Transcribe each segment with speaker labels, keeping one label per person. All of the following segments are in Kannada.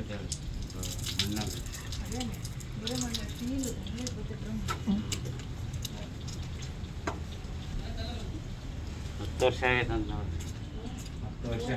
Speaker 1: 10 ವರ್ಷ ಆಗೈತೆ ಅಂತ ನೋಡಿ. 10 ವರ್ಷ.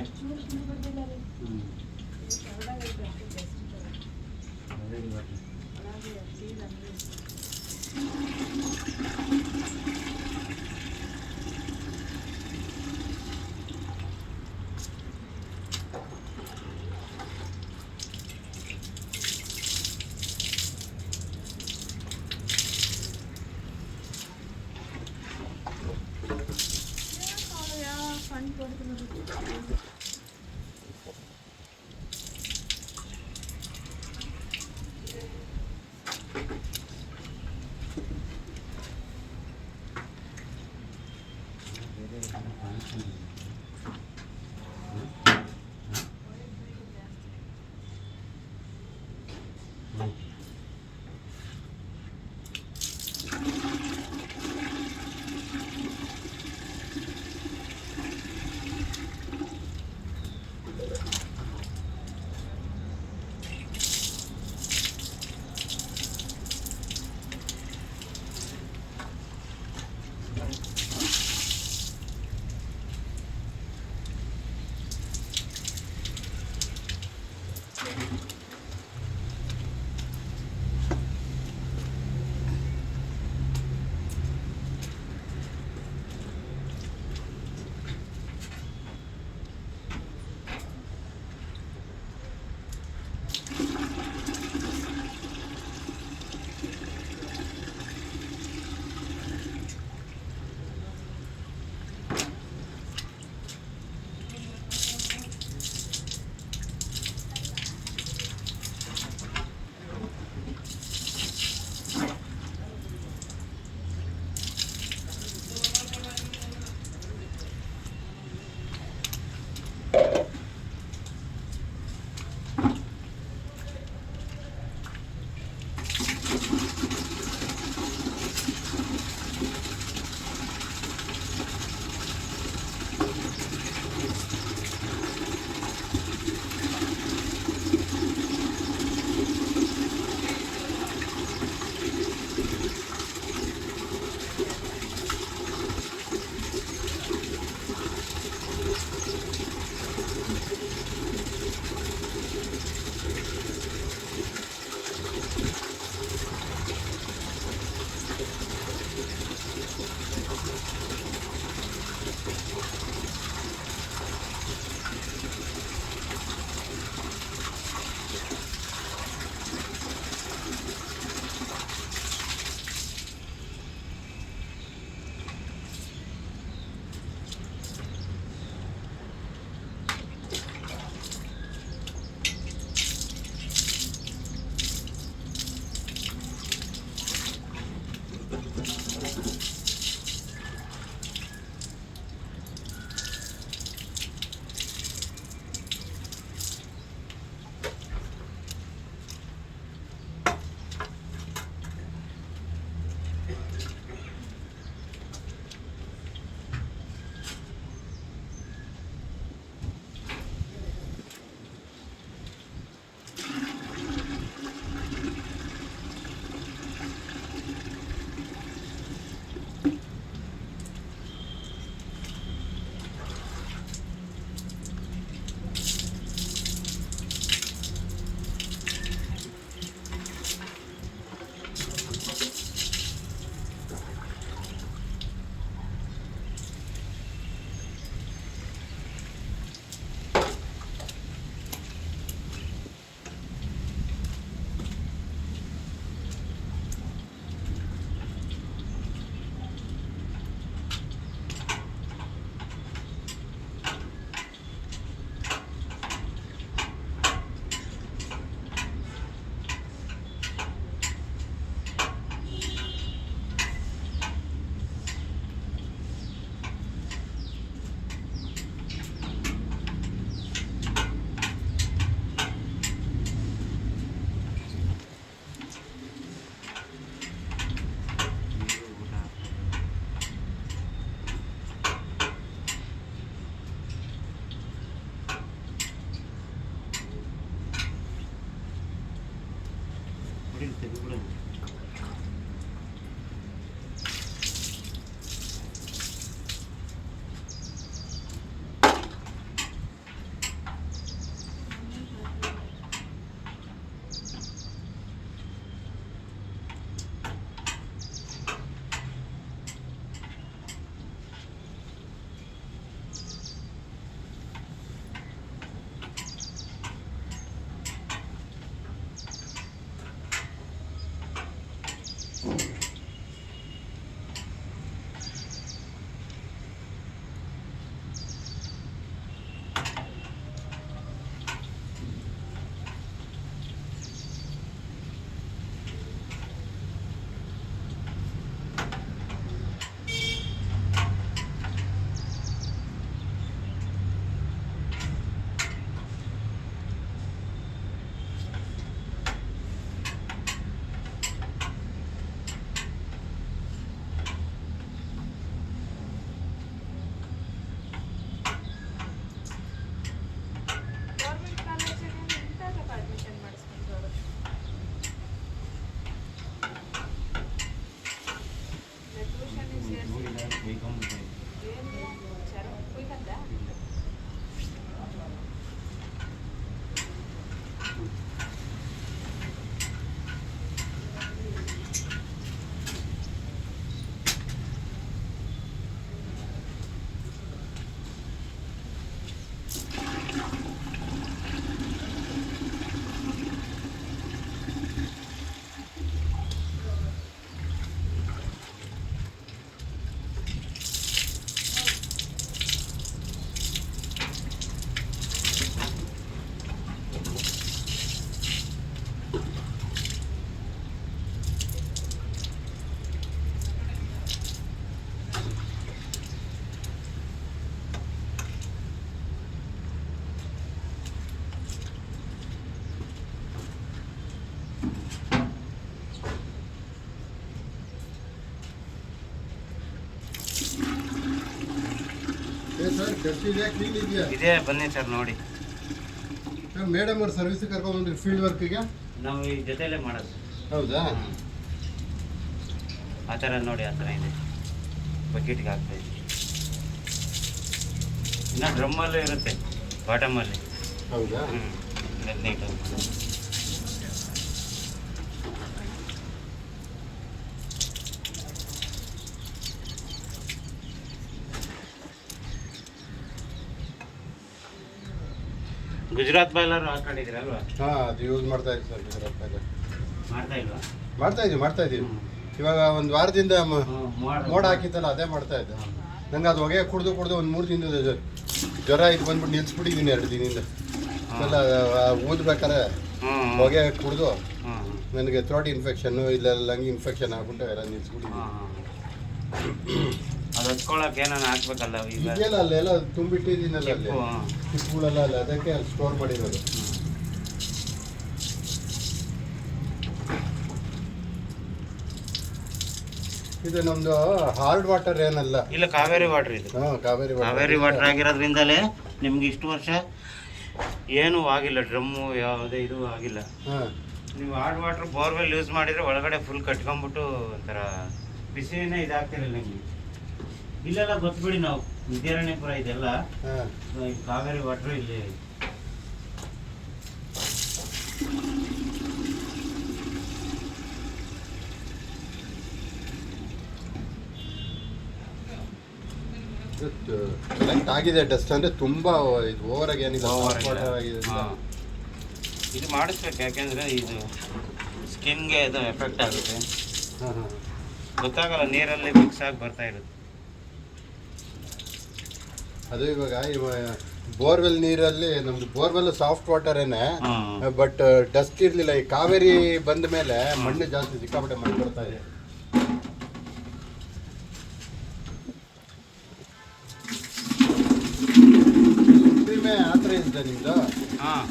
Speaker 1: ತೆಗೆದುಬಿಡು. ಇದೇ ಬನ್ನಿ ಸರ್ ನೋಡಿ.
Speaker 2: ಮೇಡಮ್ ಅವ್ರ ಸರ್ವಿಸ್ ಕರ್ಕೊಂಡ್ಬಂದ್ರಿ ಫೀಲ್ಡ್ ವರ್ಕ್ಗೆ.
Speaker 1: ನಾವು ಈ ಜೊತೆಲೇ ಮಾಡೋದು.
Speaker 2: ಹೌದಾ?
Speaker 1: ಆ ಥರ ನೋಡಿ, ಆ ಥರ ಇದೆ. ಬಕೆಟ್ಗೆ ಹಾಕ್ತಾ ಇದ್ದೀವಿ. ಇನ್ನು ಡ್ರಮ್ಮಲ್ಲೂ ಇರುತ್ತೆ, ಬಾಟಮಲ್ಲಿ.
Speaker 2: ಹೌದಾ?
Speaker 1: ನೀಟಾಗಿ ಗುಜರಾತ್ ಬಾಯ್ಲರ್ ಹಾಕೊಂಡಿದ್ದೀರಲ್ವಾ?
Speaker 2: ಹಾಂ, ಅದು ಯೂಸ್ ಮಾಡ್ತಾ ಇದ್ದೀವಿ ಸರ್. ಗುಜರಾತ್ ಬಾಯ್ಲರ್
Speaker 1: ಮಾಡ್ತಾ ಇಲ್ವಾ?
Speaker 2: ಮಾಡ್ತಾ ಇದ್ದೀವಿ. ಇವಾಗ ಒಂದು ವಾರದಿಂದ ಮೋಡ ಹಾಕಿತ್ತಲ್ಲ, ಅದೇ ಮಾಡ್ತಾ ಇದ್ದೆ. ನಂಗೆ ಅದು ಹೊಗೆ ಕುಡ್ದು ಒಂದು 3 ದಿನದ ಜ್ವರ ಇದು ಬಂದ್ಬಿಟ್ಟು ನಿಲ್ಸ್ಬಿಟ್ಟಿದ್ದೀನಿ 2 ದಿನದಿಂದ. ಎಲ್ಲ ಊದ್ಬೇಕಾರೆ ಹೊಗೆ ಕುಡ್ದು ನನಗೆ ಥ್ರೋಟ್ ಇನ್ಫೆಕ್ಷನ್ನು ಇಲ್ಲ ಲಂಗ್ ಇನ್ಫೆಕ್ಷನ್ ಆಗ್ಬಿಟ್ಟು ಎಲ್ಲ ನಿಲ್ಸ್ಬಿಟ್ಟಿದ್ದೀನಿ.
Speaker 1: ಅದು ಹಚ್ಕೊಳಕ್ಕೆ ಏನಾನ ಹಾಕ್ಬೇಕಲ್ಲ ಈಗ?
Speaker 2: ಇದೆಯಲ್ಲ, ಅಲ್ಲೆಲ್ಲ ತುಂಬಿಟ್ಟಿದ್ದೀನಲ್ಲ, ಅಲ್ಲಿ ಚಿಪ್ಪುಗಳೆಲ್ಲ ಅಲ್ಲ, ಅದಕ್ಕೆ ಅಲ್ಲಿ ಸ್ಟೋರ್ ಮಾಡಿರೋದು. ಇದು ನಮ್ದು ಹಾರ್ಡ್ ವಾಟರ್ ಏನಲ್ಲ,
Speaker 1: ಇಲ್ಲ ಕಾವೇರಿ ವಾಟರ್ ಇದು.
Speaker 2: ಹಾಂ,
Speaker 1: ಕಾವೇರಿ ವಾಟರ್ ಆಗಿರೋದ್ರಿಂದಲೇ ನಿಮ್ಗೆ ಇಷ್ಟು ವರ್ಷ ಏನೂ ಆಗಿಲ್ಲ, ಡ್ರಮ್ಮು ಯಾವುದೇ ಇದು ಆಗಿಲ್ಲ. ನೀವು ಹಾರ್ಡ್ ವಾಟರ್ ಬೋರ್ವೆಲ್ ಯೂಸ್ ಮಾಡಿದರೆ ಒಳಗಡೆ ಫುಲ್ ಕಟ್ಕೊಂಡ್ಬಿಟ್ಟು ಒಂಥರ ಬಿಸಿನೇ ಇದಾಗ್ತಿರಲ್ಲ ನಿಮಗೆ. ಇಲ್ಲೆಲ್ಲ ಗೊತ್ತುಬಿಡಿ, ನಾವು ವಿದ್ಯಾರಣ್ಯಪುರ ಇದೆಲ್ಲ ಕಾವೇರಿ ವಾಟ್ರು ಇಲ್ಲಿ.
Speaker 2: ಕಲೆಕ್ಟ್ ಆಗಿದೆ ಡಸ್ಟ್, ಅಂದರೆ ತುಂಬ ಇದು ಓವರ್ ಆಗಿ ಏನಿಲ್ಲ,
Speaker 1: ಇದು ಮಾಡಿಸ್ಬೇಕು. ಯಾಕೆಂದರೆ ಇದು ಸ್ಕಿನ್ಗೆ ಇದು ಎಫೆಕ್ಟ್ ಆಗುತ್ತೆ. ಗೊತ್ತಾಗಲ್ಲ, ನೀರಲ್ಲಿ ಮಿಕ್ಸ್ ಆಗಿ ಬರ್ತಾ ಇರುತ್ತೆ
Speaker 2: ಅದು. ಇವಾಗ ಬೋರ್ವೆಲ್ ನೀರಲ್ಲಿ, ನಮ್ದು ಬೋರ್ವೆಲ್ ಸಾಫ್ಟ್ ವಾಟರೇನೆ, ಬಟ್ ಡಸ್ಟ್ ಇರಲಿಲ್ಲ. ಈ ಕಾವೇರಿ ಬಂದ ಮೇಲೆ ಮಣ್ಣು ಜಾಸ್ತಿ, ಸಿಕ್ಕಾಪಟ್ಟೆ ಮಣ್ಣು ಬರ್ತಾ ಇದೆ. ಆ ಥರ ಇದೆ ನಿಮ್ದು?
Speaker 1: ಹಾಂ,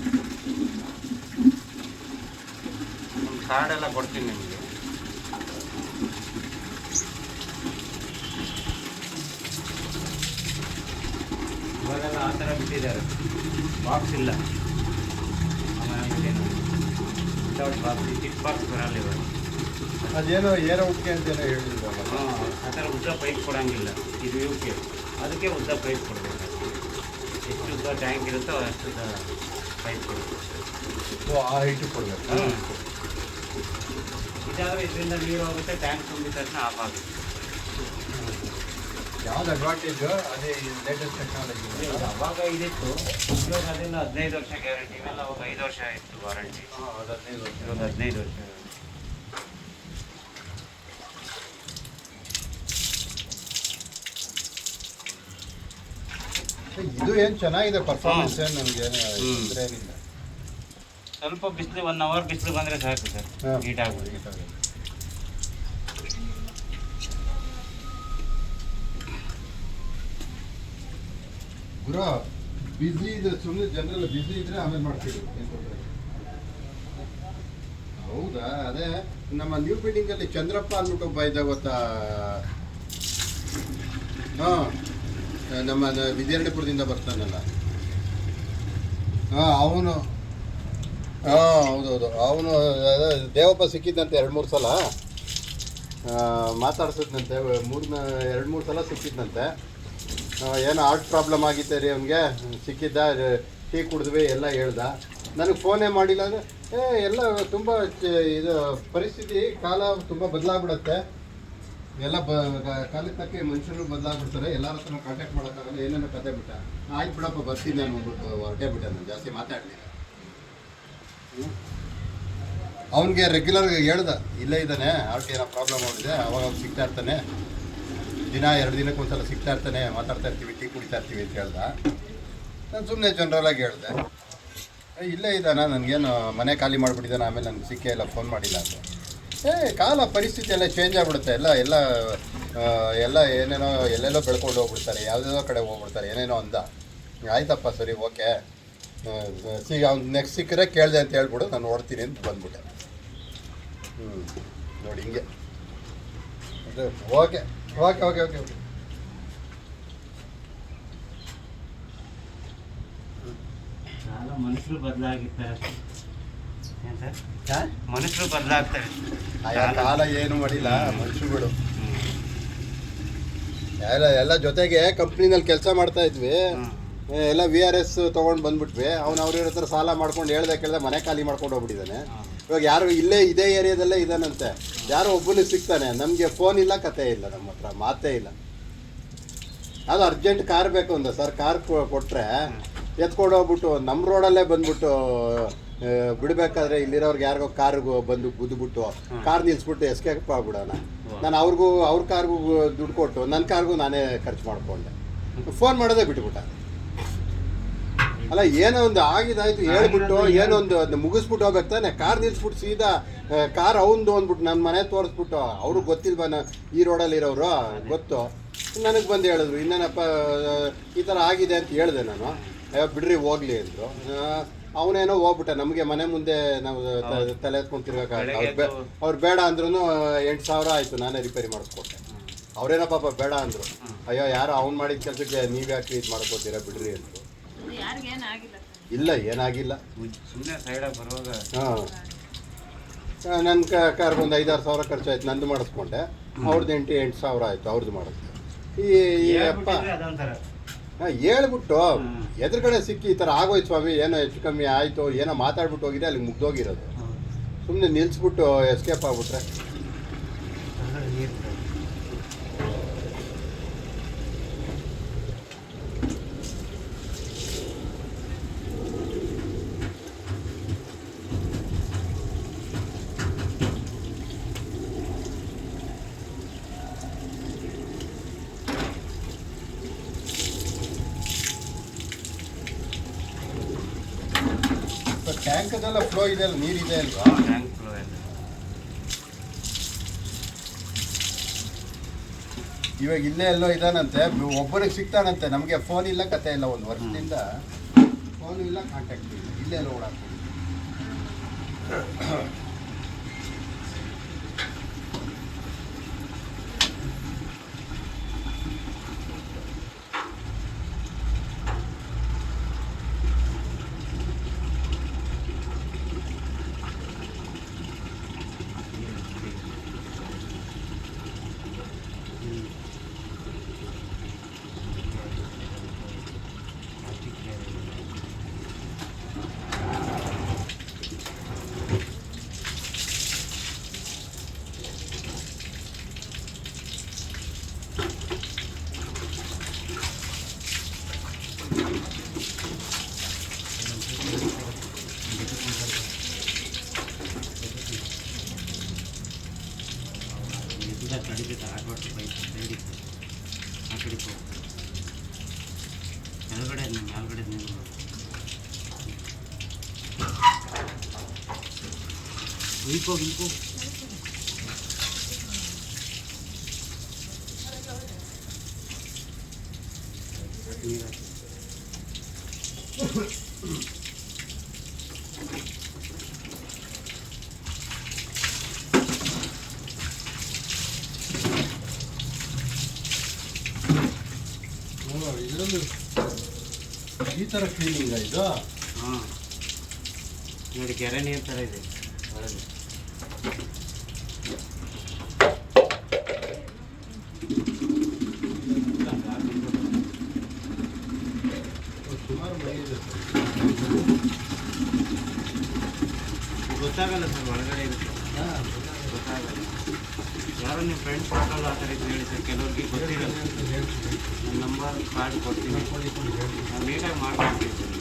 Speaker 1: ಒಂದು ಕಾರ್ಡೆಲ್ಲ ಕೊಡ್ತೀನಿ ನಿಮಗೆ. ಇವಾಗೆಲ್ಲ ಆ ಥರ ಬಿಟ್ಟಿದ್ದಾರೆ, ಬಾಕ್ಸ್ ಇಲ್ಲ. ವಿತೌಟ್ ಬಾಕ್ಸ್ ಚಿಕ್ಕ ಬಾಕ್ಸ್ ಬರಲ್ಲ ಇವಾಗ.
Speaker 2: ಅದೇನೋ ಏರೋ ಉಟ್ಕೆ ಅಂತೇನೋ ಹೇಳಿದ್ರಲ್ಲ.
Speaker 1: ಹಾಂ, ಆ ಥರ ಉದ್ದ ಪೈಪ್ ಕೊಡೋಂಗಿಲ್ಲ ಇದು ಇವಕ್ಕೆ, ಅದಕ್ಕೆ ಉದ್ದ ಪೈಪ್ ಕೊಡಬೇಕು. ಎಷ್ಟು ಉದ್ದ ಟ್ಯಾಂಕ್ ಇರುತ್ತೋ ಅಷ್ಟು ಉದ್ದ ಪೈಪ್ ಕೊಡಬೇಕು.
Speaker 2: ಓ, ಆ ಹೈಟು ಕೊಡಬೇಕು.
Speaker 1: ಇದಾದರೆ ಇದರಿಂದ ನೀರು ಹೋಗುತ್ತೆ, ಟ್ಯಾಂಕ್ ತುಂಬಿದ ತಕ್ಷಣ ಆಫ್ ಆಗುತ್ತೆ.
Speaker 2: ಯಾವ್ದು ಅಡ್ವಾಂಟೇಜು ಅದೇ ಲೇಟೆಸ್ಟ್ ಟೆಕ್ನಾಲಜಿ.
Speaker 1: ಅವಾಗ ಇದಿತ್ತು, ಇವಾಗ ಅದೆಲ್ಲ 15 ವರ್ಷ ಗ್ಯಾರಂಟಿ, ಇವೆಲ್ಲ ಅವಾಗ 5 ವರ್ಷ ಇತ್ತು ವಾರಂಟಿ.
Speaker 2: ಅದು 15 ವರ್ಷ,
Speaker 1: ಇವಾಗ 15 ವರ್ಷ.
Speaker 2: ಇದು ಏನು ಚೆನ್ನಾಗಿದೆ ಪರ್ಫಾರ್ಮೆನ್ಸ್, ಏನು ನನಗೆ ತೊಂದರೆ ಏನಿಲ್ಲ.
Speaker 1: ಸ್ವಲ್ಪ ಬಿಸಿಲು 1 ಅವರ್ ಬಿಸಿಲು ಬಂದರೆ ಸಾಕು ಸರ್, ಹೀಟ್ ಆಗ್ಬೋದು.
Speaker 2: ಗುರು ಬಿಸಿ ಇದ್ರೆ ಸುಮ್ಮನೆ ಜನರಲ್ ಬಿಸಿ ಇದ್ರೆ ಆಮೇಲೆ ಮಾಡ್ತೀವಿ. ಹೌದಾ? ಅದೇ ನಮ್ಮ ನ್ಯೂ ಬಿಲ್ಡಿಂಗ್ ಅಲ್ಲಿ ಚಂದ್ರಪ್ಪ ಅಂದ್ಬಿಟ್ಟು ಒಬ್ಬ ಇದ್ದ ಗೊತ್ತಾ? ಹಾಂ, ನಮ್ಮ ವಿದ್ಯಾರಣ್ಯಪುರದಿಂದ ಬರ್ತಾನಲ್ಲ. ಹಾಂ, ಅವನು. ಹಾಂ, ಹೌದೌದು, ಅವನು ದೇವಪ್ಪ ಸಿಕ್ಕಿದ್ದಂತೆ 2-3 ಸಲ ಮಾತಾಡ್ಸಿದ್ನಂತೆ. 2-3 ಸಲ ಸಿಕ್ಕಿದ್ನಂತೆ. ಏನೋ ಹಾರ್ಟ್ ಪ್ರಾಬ್ಲಮ್ ಆಗಿತ್ತೆ ರೀ ಅವನಿಗೆ, ಸಿಕ್ಕಿದ್ದ, ಟೀ ಕುಡಿದ್ವಿ ಎಲ್ಲ ಹೇಳ್ದ. ನನಗೆ ಫೋನೇ ಮಾಡಿಲ್ಲ ಅಂದರೆ ಎಲ್ಲ ತುಂಬ ಇದು ಪರಿಸ್ಥಿತಿ, ಕಾಲ ತುಂಬ ಬದಲಾಗ್ಬಿಡುತ್ತೆ. ಎಲ್ಲ ಕಾಲಕ್ಕೆ ತಕ್ಕ ಮನುಷ್ಯರು ಬದಲಾಗ್ಬಿಡ್ತಾರೆ. ಎಲ್ಲರ ಹತ್ರ ಕಾಂಟ್ಯಾಕ್ಟ್ ಮಾಡೋಕ್ಕಾಗಲ್ಲ. ಏನೇನೋ ಕತೆ ಬಿಟ್ಟ. ಆಯ್ತು ಬಿಡಪ್ಪ ಬರ್ತೀನಿ ನಾನು ಅಂದ್ಬಿಟ್ಟು ಹೊರಟೇ ಬಿಟ್ಟೆ. ನಾನು ಜಾಸ್ತಿ ಮಾತಾಡಲಿಲ್ಲ. ಅವನಿಗೆ ರೆಗ್ಯುಲರ್ ಹೇಳ್ದ, ಇಲ್ಲೇ ಇದ್ದಾನೆ, ಹಾರ್ಟ್ ಏನೋ ಪ್ರಾಬ್ಲಮ್ ಆಗಿದೆ, ಅವಾಗ ಸಿಗ್ತಾ ಇರ್ತಾನೆ, ದಿನ 2 ದಿನಕ್ಕೆ ಒಂದ್ಸಲ ಸಿಗ್ತಾ ಇರ್ತಾನೆ, ಮಾತಾಡ್ತಾ ಇರ್ತೀವಿ, ಟೀ ಕುಡಿತಾ ಇರ್ತೀವಿ ಅಂತ ಹೇಳ್ದ. ನಾನು ಸುಮ್ಮನೆ ಜನರಲಾಗಿ ಹೇಳಿದೆ, ಇಲ್ಲೇ ಇದ್ದಾನ, ನನಗೇನು ಮನೆ ಖಾಲಿ ಮಾಡಿಬಿಟ್ಟಿದ್ದಾನೆ, ಆಮೇಲೆ ನನಗೆ ಸಿಕ್ಕೇ ಇಲ್ಲ, ಫೋನ್ ಮಾಡಿಲ್ಲ ಅಂತ. ಕಾಲ ಪರಿಸ್ಥಿತಿ ಎಲ್ಲ ಚೇಂಜ್ ಆಗಿಬಿಡುತ್ತೆ. ಎಲ್ಲ ಏನೇನೋ ಎಲ್ಲೆಲ್ಲೋ ಬೆಳ್ಕೊಂಡು ಹೋಗ್ಬಿಡ್ತಾರೆ, ಯಾವುದೇನೋ ಕಡೆ ಹೋಗ್ಬಿಡ್ತಾರೆ, ಏನೇನೋ ಅಂದ. ಆಯ್ತಪ್ಪ ಸರಿ ಓಕೆ, ಅವ್ನು ನೆಕ್ಸ್ಟ್ ಸಿಕ್ಕರೆ ಕೇಳಿದೆ ಅಂತ ಹೇಳ್ಬಿಡು, ನಾನು ಓಡ್ತೀನಿ ಅಂತ ಬಂದ್ಬಿಟ್ಟೆ. ನೋಡಿ ಹಿಂಗೆ. Okay okay okay okay okay.
Speaker 1: ಮನುಷ್ಯರು ಬದಲಾಗಿರ್ತಾರೆ, ಮನುಷ್ಯರು ಬದಲಾಗ್ತಾರೆ.
Speaker 2: ಕಾಲ ಏನು ಮಾಡಿಲ್ಲ, ಮನುಷ್ಯರುಗಳು ಎಲ್ಲ ಜೊತೆಗೆ ಕಂಪ್ನಿನಲ್ಲಿ ಕೆಲಸ ಮಾಡ್ತಾ ಇದ್ವಿ. ಎಲ್ಲ VRS ತೊಗೊಂಡು ಬಂದ್ಬಿಟ್ವಿ. ಅವ್ರ ಹತ್ರ ಸಾಲ ಮಾಡ್ಕೊಂಡು ಕೇಳ್ದೆ ಮನೆ ಖಾಲಿ ಮಾಡ್ಕೊಂಡು ಹೋಗ್ಬಿಟ್ಟಿದ್ದಾನೆ. ಇವಾಗ ಯಾರು ಇದೇ ಏರಿಯಾದಲ್ಲೇ ಇದ್ದಾನಂತೆ, ಯಾರೋ ಒಬ್ಬನು ಸಿಗ್ತಾನೆ. ನಮಗೆ ಫೋನ್ ಇಲ್ಲ, ಕತೆ ಇಲ್ಲ, ನಮ್ಮ ಹತ್ರ ಮಾತೇ ಇಲ್ಲ. ಅದು ಅರ್ಜೆಂಟ್ ಕಾರ್ ಬೇಕು ಅಂದ ಸರ್. ಕಾರ್ ಕೊಟ್ಟರೆ ಎತ್ಕೊಂಡು ಹೋಗ್ಬಿಟ್ಟು ನಮ್ಮ ರೋಡಲ್ಲೇ ಬಂದ್ಬಿಟ್ಟು ಬಿಡಬೇಕಾದ್ರೆ ಇಲ್ಲಿರೋರ್ಗೆ ಯಾರಿಗೋ ಕಾರ್ಗೂ ಬಂದು ಗುದ್ದುಬಿಟ್ಟು ಕಾರ್ ನಿಲ್ಲಿಸ್ಬಿಟ್ಟು ಎಸ್ಕೇಪ್ ಆಗ್ಬಿಡೋಣ. ನಾನು ಅವ್ರ ಕಾರ್ಗೂ ದುಡ್ಡು ಕೊಟ್ಟು ನನ್ನ ಕಾರ್ಗೂ ನಾನೇ ಖರ್ಚು ಮಾಡಿಕೊಂಡೆ. ಫೋನ್ ಮಾಡೋದೇ ಬಿಟ್ಬಿಟ್ಟ. ಅಲ್ಲ, ಏನೋ ಒಂದು ಆಗಿದಾಯ್ತು ಹೇಳ್ಬಿಟ್ಟು ಏನೋ ಒಂದು ಮುಗಿಸ್ಬಿಟ್ಟು ಹೋಗ್ಬೇಕು ತಾನೆ. ಕಾರ್ ನಿಲ್ಲಿಸ್ಬಿಟ್ಟು ಸೀದಾ ಕಾರ್ ಅವನದು ಅಂದ್ಬಿಟ್ಟು ನನ್ನ ಮನೆ ತೋರಿಸ್ಬಿಟ್ಟು, ಅವ್ರಿಗೆ ಗೊತ್ತಿಲ್ವ ಈ ರೋಡಲ್ಲಿ ಇರೋರು, ಗೊತ್ತು. ನನಗೆ ಬಂದು ಹೇಳಿದ್ರು, ಇನ್ನೇನಪ್ಪ ಈ ಥರ ಆಗಿದೆ ಅಂತ ಹೇಳಿದೆ ನಾನು. ಅಯ್ಯೋ ಬಿಡ್ರಿ ಹೋಗ್ಲಿ ಅಂದರು. ಅವನೇನೋ ಹೋಗ್ಬಿಟ್ಟ. ನಮಗೆ ಮನೆ ಮುಂದೆ ನಾವು ತಲೆ ಎತ್ಕೊಂಡು ತಿರ್ಗೋಕ್ಕಾಗಲ್ಲ. ಅವ್ರು ಬೇಡ ಅಂದ್ರೂ 8,000 ಆಯಿತು, ನಾನೇ ರಿಪೇರಿ ಮಾಡಿಸ್ಕೊಟ್ಟೆ. ಅವ್ರೇನೋ ಪಾಪ ಬೇಡ ಅಂದರು. ಅಯ್ಯೋ ಯಾರೋ ಅವ್ನು ಮಾಡಿದ ಕೆಲಸಕ್ಕೆ ನೀವು ಯಾಕೆ ಇದು ಮಾಡ್ಕೋತೀರಾ, ಬಿಡ್ರಿ ಅಂದರು. ಇಲ್ಲ, ಏನಾಗಿಲ್ಲ,
Speaker 1: ಸುಮ್ಮನೆ ಸೈಡಾಗಿ ಬರುವಾಗ.
Speaker 2: ಹಾಂ, ನನ್ನ ಕಾರ್ಗೆ ಒಂದು 5-6 ಸಾವಿರ ಖರ್ಚಾಯ್ತು, ನಂದು ಮಾಡಿಸ್ಕೊಂಡೆ. ಅವ್ರದ್ದು 8,000 ಆಯಿತು, ಅವ್ರದ್ದು ಮಾಡಿಸ್ದೆ. ಈ ಅಪ್ಪ ಹೇಳ್ಬಿಟ್ಟು ಎದುರುಗಡೆ ಸಿಕ್ಕಿ ಈ ಥರ ಆಗೋಯ್ತು ಸ್ವಾಮಿ, ಏನೋ ಹೆಚ್ಚು ಕಮ್ಮಿ ಆಯಿತು, ಏನೋ ಮಾತಾಡ್ಬಿಟ್ಟು ಹೋಗಿದೆ, ಅಲ್ಲಿಗೆ ಮುಗ್ದೋಗಿರೋದು. ಸುಮ್ಮನೆ ನಿಲ್ಲಿಸ್ಬಿಟ್ಟು ಎಸ್ಕೇಪ್ ಆಗ್ಬಿಟ್ರೆ ಟ್ಯಾಂಕದೆಲ್ಲ ಫ್ಲೋ ಇದೆ ಅಲ್ಲ, ನೀರಿದೆ ಅಲ್ವಾ?
Speaker 1: ಟ್ಯಾಂಕ್ ಫ್ಲೋ ಇದೆ.
Speaker 2: ಇವಾಗ ಇಲ್ಲೇ ಎಲ್ಲೋ ಇದಾನಂತೆ, ಒಬ್ಬರಿಗೆ ಸಿಗ್ತಾನಂತೆ. ನಮಗೆ ಫೋನ್ ಇಲ್ಲ, ಕತೆ ಇಲ್ಲ, 1 ವರ್ಷದಿಂದ ಫೋನು ಇಲ್ಲ, ಕಾಂಟ್ಯಾಕ್ಟ್ ಇಲ್ಲ. ಇಲ್ಲೇ ಎಲ್ಲ ಓಡಾಡ್ತೀವಿ.
Speaker 1: ಇಲ್ಲ ಕಡಿದಿತ್ತು ಹಾಟ್ ವಾಟರ್ ಪೈಪ್ ಸೈಡಿತ್ತು ಆ ಕಡೆ ಕೆಳಗಡೆ ಮೇಲ್ಗಡೆ ನೀರು ಇಳ್ಕೋ
Speaker 2: ಇದರಲ್ಲೂ ಈ ಥರ ಕ್ಲೀನಿಂಗ್ ಇದು.
Speaker 1: ಹಾಂ ನೋಡಿ ಕೆರೆ ನೀರು ಥರ ಇದೆ ಒಳಗೆ.
Speaker 2: ಸುಮಾರು ಮನೆ ಇದೆ
Speaker 1: ಗೊತ್ತಾಗಲ್ಲ ಸರ್ ಒಳಗಡೆ ಇರುತ್ತೆ. ಗೊತ್ತಾಗಲ್ಲ. ಯಾರೋ ನಿಮ್ಮ ಫ್ರೆಂಡ್ಸ್ ಕೊಟ್ಟಲ್ಲ ಆ ಥರ ಹೇಳಿ ಸರ್, ಕೆಲವ್ರಿಗೆ ಗೊತ್ತಿರಲ್ಲ. ನನ್ನ ನಂಬರ್ ಕಾರ್ಡ್ ಕೊಡ್ತೀನಿ, ನಾವು ನೀಟಾಗಿ ಮಾಡ್ಕೊಡ್ತೀವಿ ಸರ್.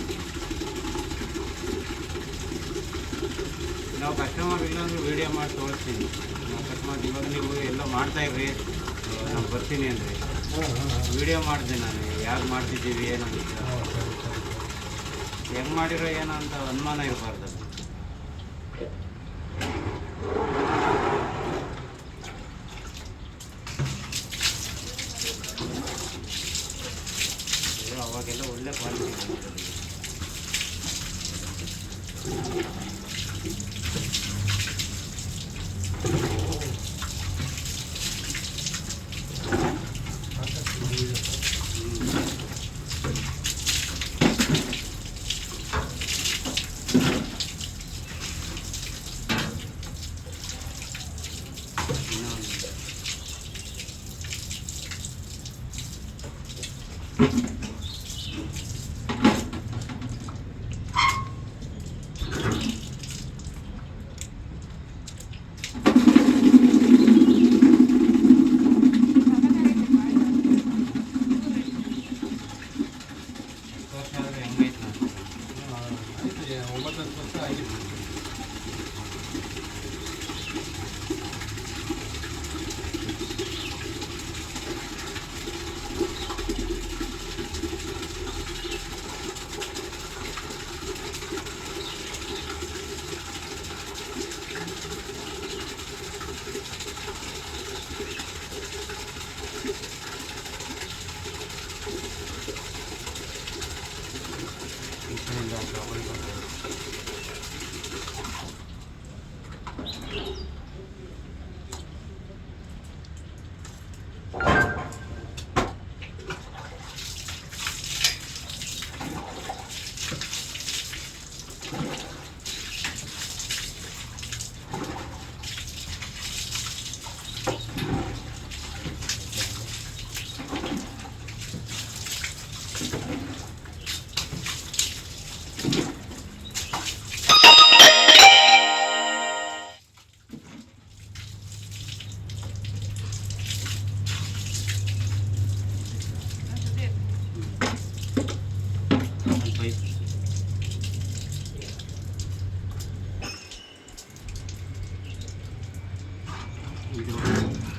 Speaker 1: ನಾವು ಕಸ್ಟಮರ್ ಇಲ್ಲಾಂದ್ರೆ ವೀಡಿಯೋ ಮಾಡಿ ತೋರಿಸ್ತೀನಿ. ನಾವು ಅಕಸ್ಮಾತ್ ಇವಾಗ ನೀವು ಎಲ್ಲ ಮಾಡ್ತಾಯಿದ್ರಿ ನಾವು ಬರ್ತೀನಿ ಅಂದರೆ ವೀಡಿಯೋ ಮಾಡಿದೆ ನಾನು ಯಾರು ಮಾಡ್ತಿದ್ದೀವಿ ಏನಂತ, ಹೆಂಗೆ ಮಾಡಿರೋ ಏನೋ ಅಂತ ಅನುಮಾನ ಇರಬಾರ್ದು. ಅವಾಗೆಲ್ಲ ಒಳ್ಳೆ ಕ್ವಾಲಿಟಿ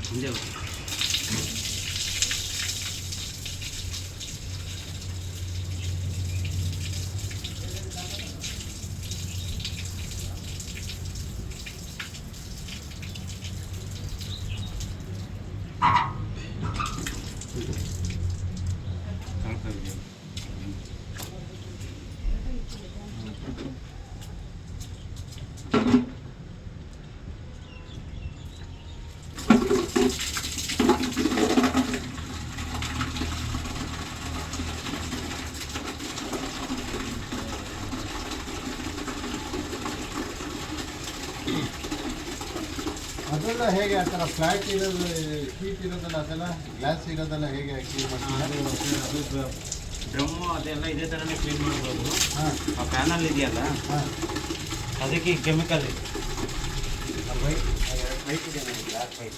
Speaker 1: ಹಿಂದೆ
Speaker 2: ಅದೆಲ್ಲ ಹೇಗೆ ಆ ಥರ ಫ್ಲ್ಯಾಟ್ ಇರೋದು, ಶೀಟ್ ಇರೋದಲ್ಲ, ಅದೆಲ್ಲ ಗ್ಲಾಸ್ ಇರೋದೆಲ್ಲ ಹೇಗೆ ಕ್ಲೀನ್ ಮಾಡ್ತೀವಿ?
Speaker 1: ಅದು ಡ್ರಮ್ಮು ಅದೆಲ್ಲ ಇದೇ ಥರನೇ ಕ್ಲೀನ್ ಮಾಡ್ಬೋದು.
Speaker 2: ಹಾಂ,
Speaker 1: ಆ ಪ್ಯಾನಲ್ ಇದೆಯಲ್ಲ
Speaker 2: ಹಾಂ,
Speaker 1: ಅದಕ್ಕೆ ಕೆಮಿಕಲ್ ಇದೆ.
Speaker 2: ವೈಟ್
Speaker 1: ಪೈಪ್ ಇದೆ ನೋಡಿ, ಗ್ಲಾಸ್ ಪೈಪ್.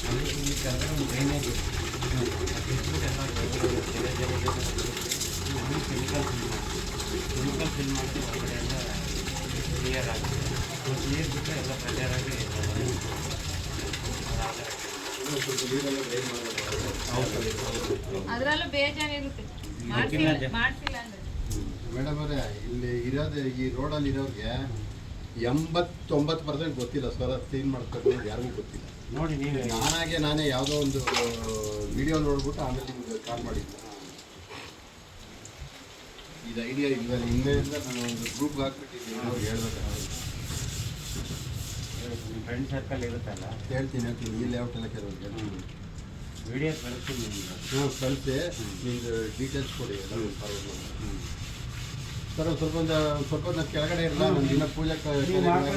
Speaker 1: ಅಲ್ಲಿ ಇಲ್ಲಿ ಕೆಳಗಡೆ ಒಂದು ಡ್ರೈನೇಜ್ ಇದೆ. ಕೆಮಿಕಲ್ ಫಿಲ್ ಮಾಡಿದ್ರೆ ಹೊರಗಡೆ ಎಲ್ಲ ಕ್ಲಿಯರ್ ಆಗುತ್ತೆ. ನೀರು ಬಿಟ್ಟರೆ ಎಲ್ಲ ಪ್ರೆಷರ್ ಆಗಿ ಅದಾದರೆ
Speaker 2: ಸ್ವಲ್ಪ ನೀರೆಲ್ಲ ಡ್ರೈ ಮಾಡಬೇಕು.
Speaker 3: ಅದರಲ್ಲೂ ಬೇಜಾನಿರುತ್ತೆ ಮಾಡಿಸಿಲ್ಲ ಅಂದ್ರೆ.
Speaker 2: ಮೇಡಮ್ ಅವರೇ, ಇಲ್ಲಿ ಇರೋದು ಈ ರೋಡಲ್ಲಿ ಇರೋರಿಗೆ 89% ಗೊತ್ತಿಲ್ಲ ಸರ್, ಕ್ಲೀನ್ ಮಾಡ್ತಾರೆ ಯಾರಿಗೂ ಗೊತ್ತಿಲ್ಲ.
Speaker 1: ನೋಡಿ ನೀವೇ
Speaker 2: ನಾನೇ ಯಾವುದೋ ಒಂದು ವಿಡಿಯೋ ನೋಡ್ಬಿಟ್ಟು ಆಮೇಲೆ ನಿಮ್ಗೆ ಕಾಲ್ ಮಾಡಿದ್ದೆ. ಇದು ಐಡಿಯಾ ಇಲ್ಲ, ಹಿಂದೆಯಿಂದ ನಾನು ಒಂದು ಗ್ರೂಪ್ಗೆ ಹಾಕ್ಬಿಟ್ಟಿದ್ದೀನಿ, ಅವ್ರಿಗೆ ಹೇಳ್ಬೇಕಾದ್ರೆ
Speaker 1: ಫ್ರೆಂಡ್ ಸರ್ಕಲ್ ಇರುತ್ತಲ್ಲ,
Speaker 2: ಹೇಳ್ತೀನಿ ಈ ಲೇಔಟ್ ಎಲ್ಲ ಕೆಲವ್ರಿಗೆ
Speaker 1: ವಿಡಿಯೋ ಕಳಿಸ್ತೀನಿ ನಿಮ್ಗೆ.
Speaker 2: ಕಳಿಸಿ ನಿಮ್ದು ಡೀಟೇಲ್ಸ್ ಕೊಡಿ ಎಲ್ಲ ಫಾರ್ವರ್ಡ್ ಮಾಡಿ. ಸರ್ ಸ್ವಲ್ಪ ಹೊತ್ತು ಕೆಳಗಡೆ ಇರಲ್ಲ, ನಾನು ದಿನ ಪೂಜೆ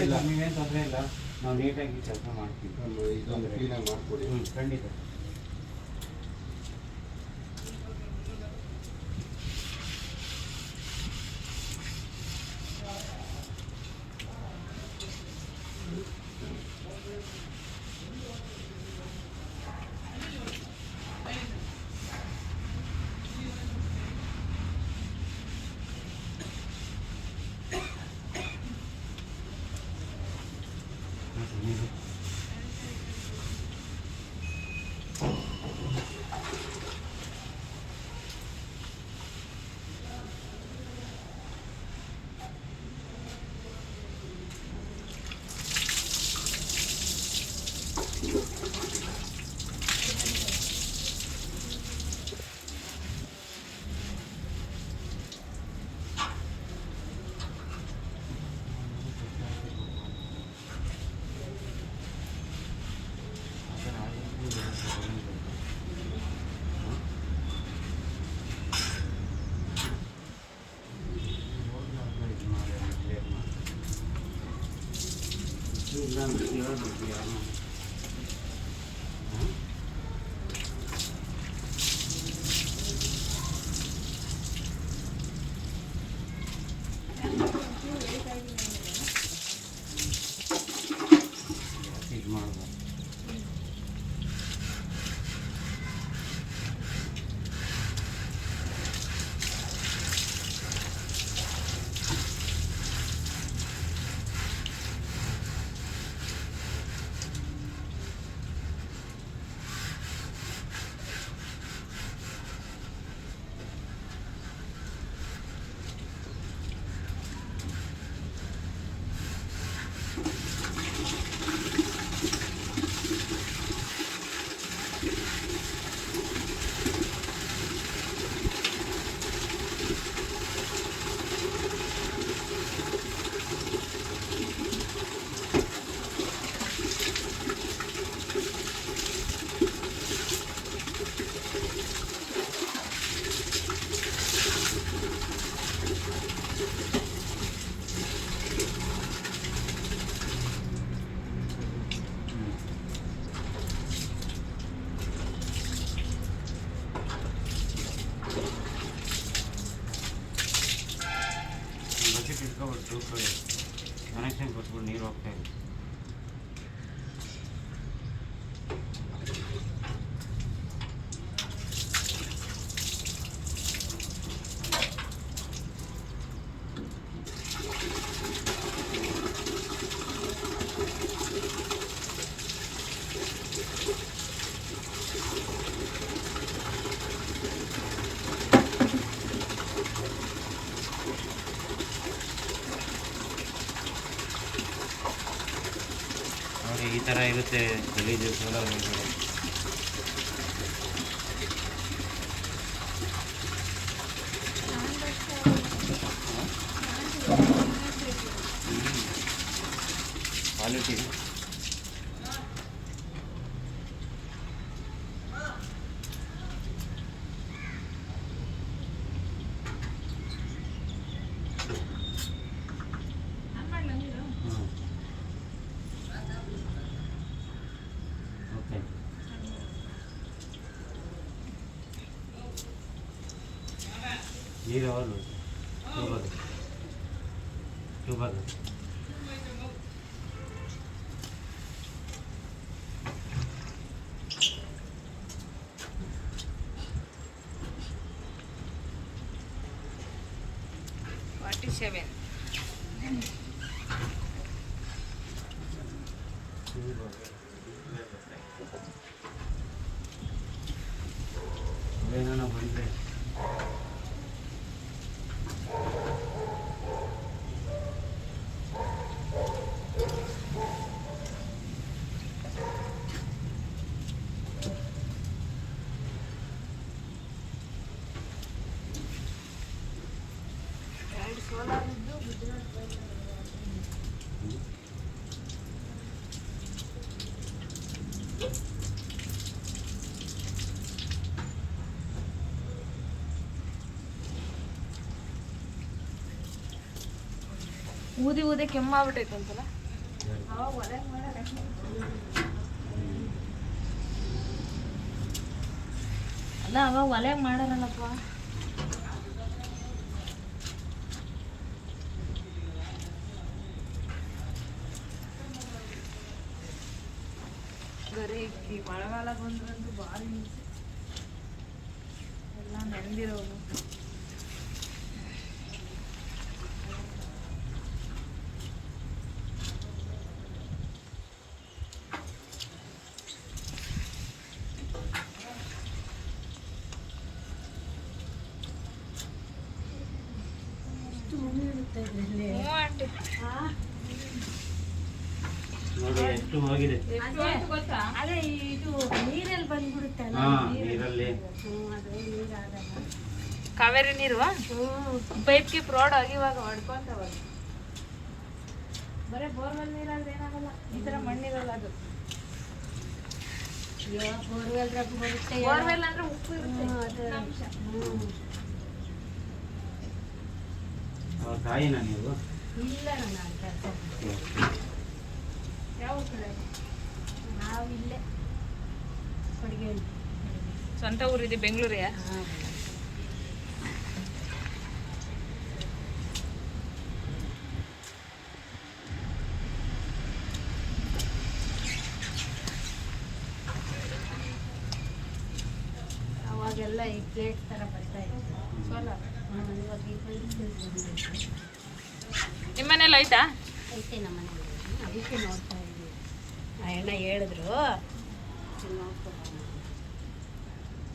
Speaker 1: ಇಲ್ಲ, ನೀವೇನು ತೊಂದರೆ ಇಲ್ಲ, ನಾವು ನೀಟಾಗಿ ಕೆಲಸ ಮಾಡ್ತೀವಿ.
Speaker 2: ಇದೊಂದು ಕ್ಲೀನಾಗಿ ಮಾಡಿಕೊಡಿ.
Speaker 1: ಖಂಡಿತ. ಕನೆಕ್ಷನ್ ಕೊಟ್ಬಿಟ್ಟು ನೀರು ಹೋಗ್ತಾ ಇದೆ. ಈ ಥರ ಇರುತ್ತೆ ಗಲೀಜು ಸೋಲಾರ್ ಒಳಗಡೆ. ಕ್ವಾಲಿಟಿ ನೀರು ಅವರು ಟ್ಯೂಬದು ಏನಾನ ಬಂದರೆ
Speaker 3: ಊದಿ ಊದಿ ಕೆಮ್ಮಾಗ್ಬಿಟ್ಟೈತೆ ಅಂತಲ್ಲ. ಅಲ್ಲ ಅವಾಗ ಒಲೆಗೆ ಮಾಡಾರಲ್ಲಪ್ಪ. ಬರೀ ಮಳೆಗಾಲ ಬಂದ್ರಂತೂ ಭಾರಿ ಹಿಂಸೆ. ಎಲ್ಲ ನೆಂದಿರೋದು.
Speaker 1: ನೋಡಿ ಎಷ್ಟು ಹೋಗಿದೆ.
Speaker 3: ಅದೇ ಇದು ನೀರಲ್ಲಿ ಬಂದ್ಬಿಡುತ್ತೆ.
Speaker 1: ನೀರಲ್ಲಿ
Speaker 3: ಕಾವೇರಿ ನೀರು ಪೈಪ್ಗೆ ಫ್ರಾಡ್ ಆಗಿ ಇವಾಗ ಹೊಡ್ಕೊಂತವ. ಬರೀ ಬೋರ್ವೆಲ್ ನೀರಾದ್ರೆ ಏನಾಗಲ್ಲ, ಈ ತರ ಮಣ್ಣಿರಲ್ಲ ಅದು. ಬೋರ್ವೆಲ್ ಅಂದ್ರೆ ಉಪ್ಪು ಇರುತ್ತೆ.
Speaker 1: ತಾಯಿನ ನೀವು?
Speaker 3: ಇಲ್ಲ, ಯಾವ ಕಡೆ? ನಾವು ಇಲ್ಲೇ ಕೊಡಗೇಳಿ. ಸ್ವಂತ ಊರಿದೆ ಬೆಂಗಳೂರೇ? ಅವಾಗೆಲ್ಲ ಈ ಪ್ಲೇಟ್ ಥರ ಬರ್ತಾ ಇತ್ತು. ಸೋಲಾರ್ ಇವಾಗ ಈ ಪ್ಲೇಟ್ ನಿಮ್ಮ ಮನೇಲಿ ಆಯ್ತಾ? ಐತೆ ನಮ್ಮ ಮನೇಲಿ. ಅದಕ್ಕೆ ನೋಡ್ತಾ ಇದ್ದೀವಿ. ಆ ಅಣ್ಣ ಹೇಳಿದ್ರು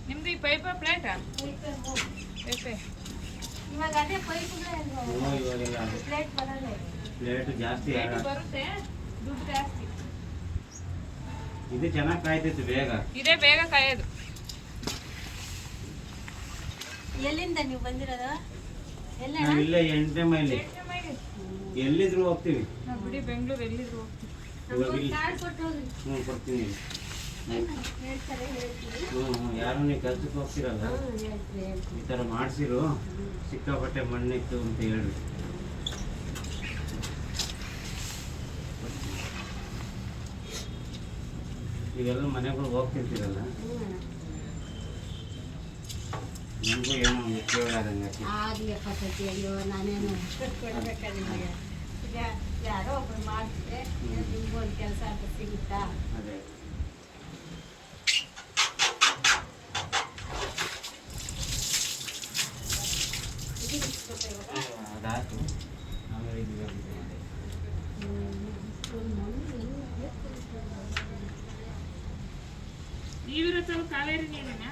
Speaker 3: ನಿಮ್ದು ಈ ಪೈಪ ಪ್ಲೇಟಾ? ಪೈಪೆ ಇವಾಗ ಅದೇ ಪೈಪ್ಗಳೇ
Speaker 1: ಇವಾಗೆಲ್ಲ
Speaker 3: ಪ್ಲೇಟ್ ಬರಲ್ಲ.
Speaker 1: ಪ್ಲೇಟ್ ಜಾಸ್ತಿ
Speaker 3: ಬರುತ್ತೆ, ದುಡ್ಡು ಜಾಸ್ತಿ.
Speaker 1: ಇದು ಚೆನ್ನಾಗಿ ಕಾಯ್ತೈತಿ ಬೇಗ.
Speaker 3: ಇದೇ ಬೇಗ ಕಾಯೋದು.
Speaker 4: ಎಲ್ಲಿಂದ ನೀವು ಬಂದಿರೋದು?
Speaker 1: ನಾವು ಇಲ್ಲೇ 8ನೇ ಮೈಲಿ ಎಲ್ಲಿದ್ರು ಹೋಗ್ತೀವಿ.
Speaker 3: ನಾವು ಬಿಡಿ ಬೆಂಗಳೂರು ಎಲ್ಲಿದ್ರು ಹೋಗ್ತೀವಿ.
Speaker 1: ಇವಾಗ ಇಲ್ಲಿ
Speaker 4: ಕಾರ್ಡ್ ಕೊಟ್ಟು ಹೋಗ್ರಿ.
Speaker 1: ಕೊಡ್ತೀನಿ.
Speaker 4: ಹೇಳ್ತಾರೆ, ಹೇಳ್ತೀವಿ.
Speaker 1: ಯಾರು ನೀವು ಕೆಲ್ಸಕ್ಕೆ ಹೋಗ್ತಿರಲ್ಲ, ಈ ಥರ ಮಾಡಿಸಿರು ಸಿಕ್ಕಾಪಟ್ಟೆ ಮಣ್ಣಿತ್ತು ಅಂತ ಹೇಳಿ. ಇವೆಲ್ಲ ಮನೆಗಳು ಹೋಗ್ತಿರ್ತೀರಲ್ಲ, ನಮಗೂ ಏನೋ ಒಂದು ಕೇಳಾದಂಗೆ.
Speaker 4: ಆಗ್ಲಿ ಪದ್ಧತಿ. ಅಯ್ಯೋ ನಾನೇನು ಕೊಡ್ಬೇಕಾ ನಿಮಗೆ? ಈಗ ಯಾರೋ ಒಬ್ರು ಮಾಡ್ತಿದ್ರೆ ನಿಮ್ಗೂ ಒಂದು ಕೆಲಸ ಅಂತ ಸಿಗುತ್ತಾ?
Speaker 1: ಅದೇ ಅದಾಯ್ತು. ಆಮೇಲೆ ಇದು ಮಾಡಿ
Speaker 3: ನೀವಿರೋ ಕಾವೇರಿ ನೀರೇನಾ?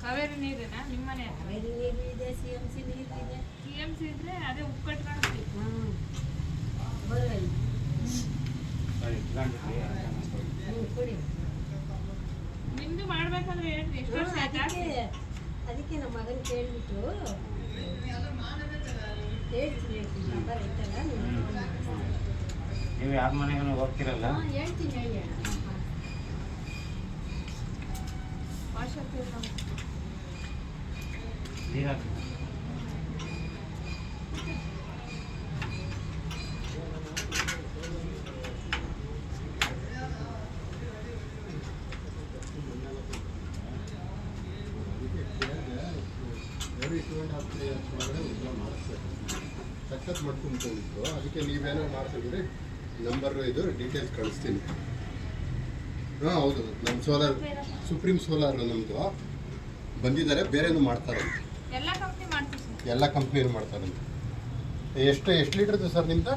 Speaker 3: ಕಾವೇರಿ ನೀರೇನಾ ನಿಮ್ಮ ಮನೆ?
Speaker 4: ಕಾವೇರಿ ನೀರು ಇದೆ, CMC ನೀರು ಇದೆ.
Speaker 3: CMC ಇದ್ರೆ ಅದೇ ಉಪ್ಪು ಕಟ್ಕೊಳ್ತೀವಿ.
Speaker 4: ಬೋರ್ವೆಲ್
Speaker 1: ಇಟ್ಕೊಂಡಿದ್ವಿ.
Speaker 4: ಕುಡಿ.
Speaker 3: ನಿಮ್ದು ಮಾಡ್ಬೇಕಂದ್ರೆ ಹೇಳ್ರಿ, ಎಷ್ಟು ವರ್ಷ ಆಯ್ತಾ?
Speaker 4: ಅದಕ್ಕೆ ನಮ್ಮ ಮಗನ ಕೇಳ್ಬಿಟ್ಟು ಹೇಳ್ತೀನಿ. ನಂಬರ್ ಐತಲ್ಲ,
Speaker 1: ನೀವು ಯಾರ ಮನೆಗೂ ಹೋಗ್ತಿರಲ್ಲ?
Speaker 4: ಹೇಳ್ತೀನಿ. ಹೇಳಿ ಅಣ್ಣ.
Speaker 1: ನೀರು ಹಾಕಿ.
Speaker 2: ಸಖತ್ ಮಾಡ್ಕೊಂಡ್ಬಿಟ್ಟು ಅದಕ್ಕೆ ನೀವೇನೋ ಮಾಡ್ತಿದ್ರೆ ನಂಬರ್ ಇದು ಡೀಟೇಲ್ಸ್ ಕಳಿಸ್ತೀನಿ. ಹಾಂ ಹೌದು, ನಮ್ಮ ಸೋಲಾರ್ ಸುಪ್ರೀಂ ಸೋಲಾರ್ ನಮ್ಮದು ಬಂದಿದ್ದಾರೆ. ಬೇರೆನೂ ಮಾಡ್ತಾರೆ,
Speaker 3: ಎಲ್ಲ ಕಂಪ್ನಿ ಮಾಡ್ತೀವಿ ಸರ್.
Speaker 2: ಎಲ್ಲ ಕಂಪ್ನಿಯರು ಮಾಡ್ತಾರೆ. ಎಷ್ಟು ಲೀಟರ್ದು ಸರ್ ನಿಮ್ದು?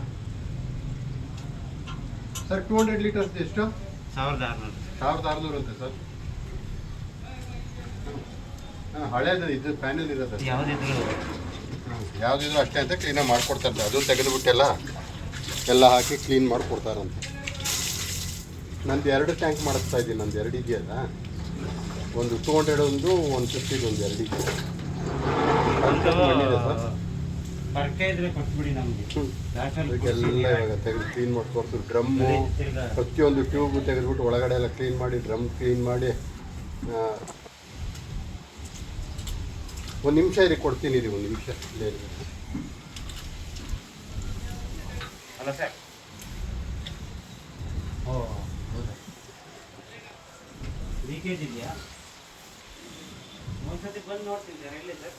Speaker 2: ಸರ್ 200 ಲೀಟರ್ಸ್ ಎಷ್ಟು?
Speaker 1: 1600.
Speaker 2: 1600 ಅಂತೆ ಸರ್. ಹಳೇದು ಇದು ಪ್ಯಾನಲ್ ಇರೋದು
Speaker 1: ಯಾವುದಿದ್ರು
Speaker 2: ಯಾವುದಿದ್ರು ಅಷ್ಟೇ ಅಂತ ಕ್ಲೀನಾಗಿ ಮಾಡಿಕೊಡ್ತಾರೆ. ಅದು ತೆಗೆದುಬಿಟ್ಟೆಲ್ಲ ಎಲ್ಲ ಹಾಕಿ ಕ್ಲೀನ್ ಮಾಡಿಕೊಡ್ತಾರಂತೆ. ನಂದು 2 ಟ್ಯಾಂಕ್ ಮಾಡಿಸ್ತಾ ಇದ್ದೀನಿ. ನಂದು 2 ಇದೆಯಲ್ಲ, ಒಂದು 200 ಒಂದು 150 ಒಂದು 2 ಇದೆ. ಮಣ್ಣಿದೆ ಸರ್.
Speaker 1: ಪರ್ಕೆ ಇದ್ರೆ ಕೊಟ್ಬಿಡಿ ನಮಗೆ.
Speaker 2: ಅದಕ್ಕೆಲ್ಲ ಇವಾಗ ತೆಗೆದು ಕ್ಲೀನ್ ಮಾಡಿಕೊಡ್ತೀವಿ. ಡ್ರಮ್ಮು ಪ್ರತಿಯೊಂದು ಟ್ಯೂಬ್ ತೆಗೆದುಬಿಟ್ಟು ಒಳಗಡೆ ಎಲ್ಲ ಕ್ಲೀನ್ ಮಾಡಿ, ಡ್ರಮ್ ಕ್ಲೀನ್ ಮಾಡಿ. 1 ನಿಮಿಷ ಇರಿ, ಕೊಡ್ತೀನಿ ರೀ, 1 ನಿಮಿಷ ಇಲ್ಲೇ ಇರಿ.
Speaker 1: ಅಲ್ಲ ಸರ್. ಓ ಹೌದಾ, ಲೀಕೇಜ್ ಇದೆಯಾ? ಒಂದ್ಸತಿ ಬಂದು ನೋಡ್ತೀನಿ ಸರ್. ಎಲ್ಲಿ ಸರ್?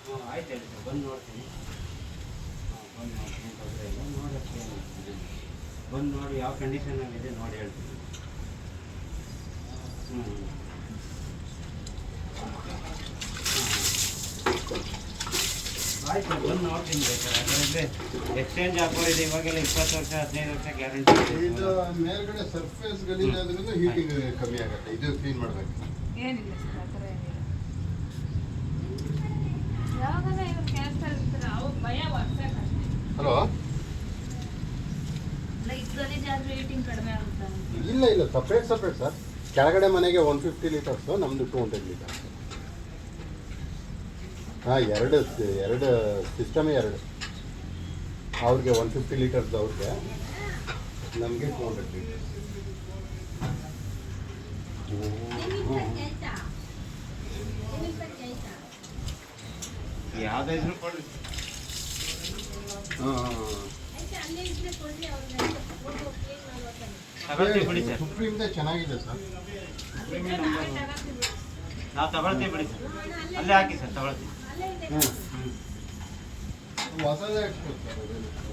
Speaker 1: ಹ್ಞೂ ಆಯ್ತು ಹೇಳಿ ಸರ್, ಬಂದು ನೋಡ್ತೀನಿ. ಬಂದು ನೋಡ್ತೀನಿ, ತೊಂದರೆ ಇಲ್ಲ. ನೋಡಿ ಬಂದು ನೋಡಿ ಯಾವ ಕಂಡೀಷನಲ್ಲಿದೆ ನೋಡಿ ಹೇಳ್ತೀನಿ. ಆಯ್ತು ಸರ್, ಬಂದು ನೋಡ್ತೀನಿ ಸರ್. ಯಾಕಂದರೆ ಎಕ್ಸ್ಚೇಂಜ್ ಆಫರ್ ಇದೆ ಇವಾಗೆಲ್ಲ. 20 ವರ್ಷ 15 ವರ್ಷ ಗ್ಯಾರಂಟಿ.
Speaker 2: ಇದು ಮೇಲ್ಗಡೆ ಸರ್ಫೇಸ್ ಗಲೀಜಾದ್ರೂ ಹೀಟಿಂಗ್ ಕಮ್ಮಿ ಆಗುತ್ತೆ. ಇದು ಕ್ಲೀನ್ ಮಾಡಬೇಕು.
Speaker 3: ಏನಿಲ್ಲ ಸರ್, ಆ ಥರ ಏನಿಲ್ಲ. ಯಾವಾಗಲೂ ಇವ್ರು ಕೆಲಸದಲ್ಲಿ ಇರ್ತಾರೆ, ಅವ್ರು ಭಯ ವರ್ಷಕ್ಕಷ್ಟೇ.
Speaker 2: ಹಲೋ,
Speaker 3: ಅಲ್ಲ ಇದರಲ್ಲಿ ಜಾಸ್ತಿ ರೇಟಿಂಗ್ ಕಡಿಮೆ ಆಗುತ್ತೆ.
Speaker 2: ಇಲ್ಲ ಸಪ್ರೇಟ್ ಸರ್. ಕೆಳಗಡೆ ಮನೆಗೆ 150 ಲೀಟರ್ಸು, ನಮ್ಮದು 200 ಲೀಟರ್ಸ್. ಹಾಂ, ಎರಡು ಸಿಸ್ಟಮೇ 2. ಅವ್ರಿಗೆ 150 ಲೀಟರ್ಸ್, ಅವ್ರಿಗೆ, ನಮಗೆ 200 ಲೀಟರ್ಸ್.
Speaker 1: ಯಾವುದಾದ್ರೂ ಕೊಡ್ರಿ. ತಗೊಳ್ತೀವಿ ಬಿಡಿ ಸರ್.
Speaker 2: ಸುಪ್ರೀಮ್ದೇ ಚೆನ್ನಾಗಿದೆ ಸರ್.
Speaker 1: ನಾವು ತಗೊಳ್ತೀವಿ ಬಿಡಿ ಸರ್. ಅಲ್ಲೇ ಹಾಕಿ ಸರ್, ತಗೊಳ್ತೀವಿ.
Speaker 2: ಹೊಸದೇ ಹಾಕ್ಸ್ಬೋದು ಸರ್.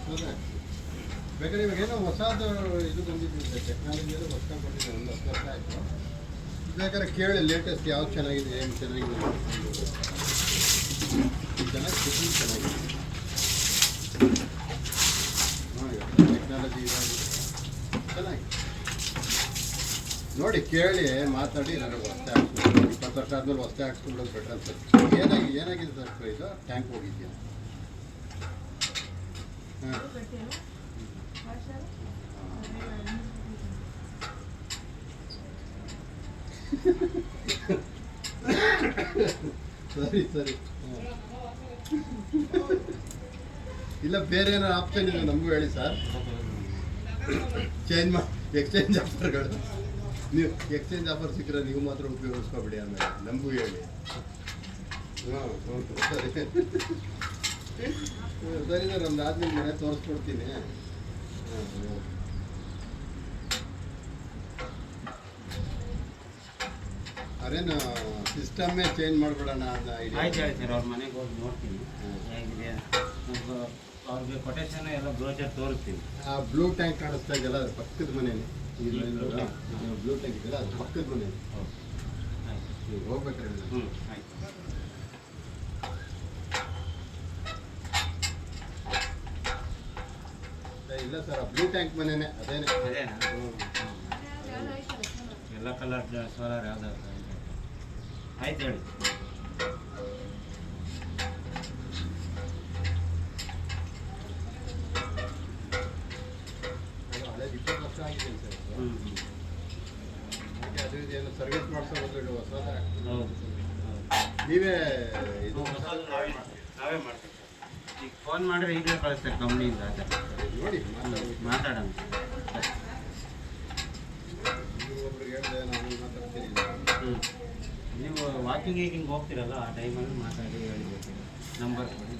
Speaker 2: ಹೊಸದೇ ಹಾಕ್ಸ್ಬೋದು. ಬೇಕಾದ್ರೆ ಇವಾಗೇನೋ ಹೊಸದು ಇದು ಬಂದಿದೆ, ಟೆಕ್ನಾಲಜಿಯಲ್ಲಿ ಹೊಸ್ಕೊಂಡು ಬಂದಿದೆ. 10 ವರ್ಷ ಆಯಿತು. ಬೇಕಾದ್ರೆ ಕೇಳಿ ಲೇಟೆಸ್ಟ್ ಯಾವ್ದು ಚೆನ್ನಾಗಿದೆ, ಏನು ಚೆನ್ನಾಗಿದೆ ಚೆನ್ನಾಗಿ ಸುಪ್ರೀಮ್ ಚೆನ್ನಾಗಿದೆ. ಟೆಕ್ನಾಲಜಿ ಇದಾಗಿದೆ ಚೆನ್ನಾಗಿ ನೋಡಿ, ಕೇಳಿ ಮಾತಾಡಿ. ನನಗೆ ಹೊಸ್ತೆ ಹಾಕ್ಸ್ಬೋದು. 20 ವರ್ಷ ಆದಮೇಲೆ ಹೊಸ್ತೆ ಹಾಕ್ಸ್ಬಿಡೋದು ಬೆಟ್ರ್ ಅನ್ಸುತ್ತೆ. ಏನಾಗಿದೆ ಸರ್ ಇದು? ಟ್ಯಾಂಕ್ ಹೋಗಿದ್ಯಾ? ಹಾಂ, ಸರಿ. ಇಲ್ಲ, ಬೇರೆ ಏನೋ ಆಪ್ಷನ್ ಇದೆ ನಮಗೂ ಹೇಳಿ ಸರ್. ಎಕ್ಸ್ಚೇಂಜ್ ಆಫರ್ಗಳು, ನೀವು ಎಕ್ಸ್ಚೇಂಜ್ ಆಫರ್ ಸಿಕ್ಕರೆ ನೀವು ಮಾತ್ರ ಉಪಯೋಗಿಸ್ಕೊಬಿಡಿ. ಆಮೇಲೆ ನಮಗೂ ಹೇಳಿ. ಹಾಂ, ಸರಿ ಸರ್. ನಮ್ದು ಆದ್ಮೇಲೆ ಮನೆ ತೋರಿಸ್ಕೊಡ್ತೀನಿ. ಅದೇನು ಸಿಸ್ಟಮ್ಮೇ ಚೇಂಜ್ ಮಾಡಿಬಿಡೋಣ ಅಂತ
Speaker 1: ಆಯ್ತು ಹೇಳಿ ಸರ್. ಅವ್ರ ಮನೆಗೆ ಹೋಗಿ ನೋಡ್ತೀನಿ ಹೇಗಿದೆ. ಅವ್ರಿಗೆ ಕೊಟೇಶನ್ ಎಲ್ಲ ಬ್ರೋಚರ್ ತೋರಿಸ್ತೀವಿ.
Speaker 2: ಆ ಬ್ಲೂ ಟ್ಯಾಂಕ್ ಕಾಣಿಸ್ತಾ ಇದೆಯಲ್ಲ, ಅದ್ರ ಪಕ್ಕದ ಮನೇಲಿ ಬ್ಲೂ ಟ್ಯಾಂಕ್ ಇದೆಯಲ್ಲ, ಅದ್ರ ಪಕ್ಕದ ಮನೇಲಿ.
Speaker 1: ಆಯ್ತು,
Speaker 2: ನೀವು ಹೋಗ್ಬೇಕಾದ್ರೆ.
Speaker 1: ಆಯ್ತು.
Speaker 2: ಇಲ್ಲ ಸರ್, ಆ ಬ್ಲೂ ಟ್ಯಾಂಕ್ ಮನೇನೆ ಅದೇನೆ.
Speaker 1: ಅದೇನಾ? ಎಲ್ಲ ಕಲರ್ ಸೋಲಾರ್ ಯಾವ್ದಾದ್ರು ಆಯ್ತು ಹೇಳಿ.
Speaker 2: ಹಳೇದು 20 ವರ್ಷ ಆಗಿದೆ ಸರ್. ಅದು ಏನು ಸರ್ವಿಸ್ ಮಾಡಿಸೋದು ಹೊಸ.
Speaker 1: ಹೌದು,
Speaker 2: ನೀವೇ ಇದು
Speaker 1: ನಾವೇ ಮಾಡ್ತೀವಿ ಸರ್. ಈಗ ಫೋನ್ ಮಾಡಿದ್ರೆ ಈಗಲೇ ಕಳಿಸ್ತಾರೆ ಕಂಪ್ನಿಯಿಂದ.
Speaker 2: ನೋಡಿ
Speaker 1: ಮಾತಾಡೋಣ.
Speaker 2: ಒಬ್ರಿಗೆ ಹೇಳಿದೆ, ನಾನು ಮಾತಾಡ್ತೀನಿ.
Speaker 1: ನೀವು ವಾಕಿಂಗ್ ಹೋಗ್ತೀರಲ್ಲ, ಆ ಟೈಮಲ್ಲಿ ಮಾತಾಡಿ ಹೇಳಿಬೇಕು. ನಂಬರ್ ಕೊಡಿ,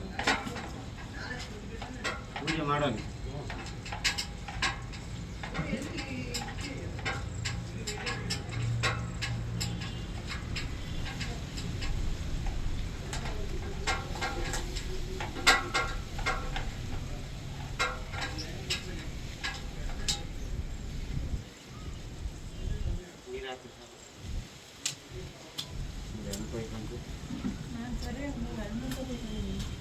Speaker 1: ಪೂಜೆ ಮಾಡೋಣ. ನೀರು ಹಾಕಿ ಸರ್.
Speaker 3: ನಾನು ಸರಿ 2 ಗಂಟೆ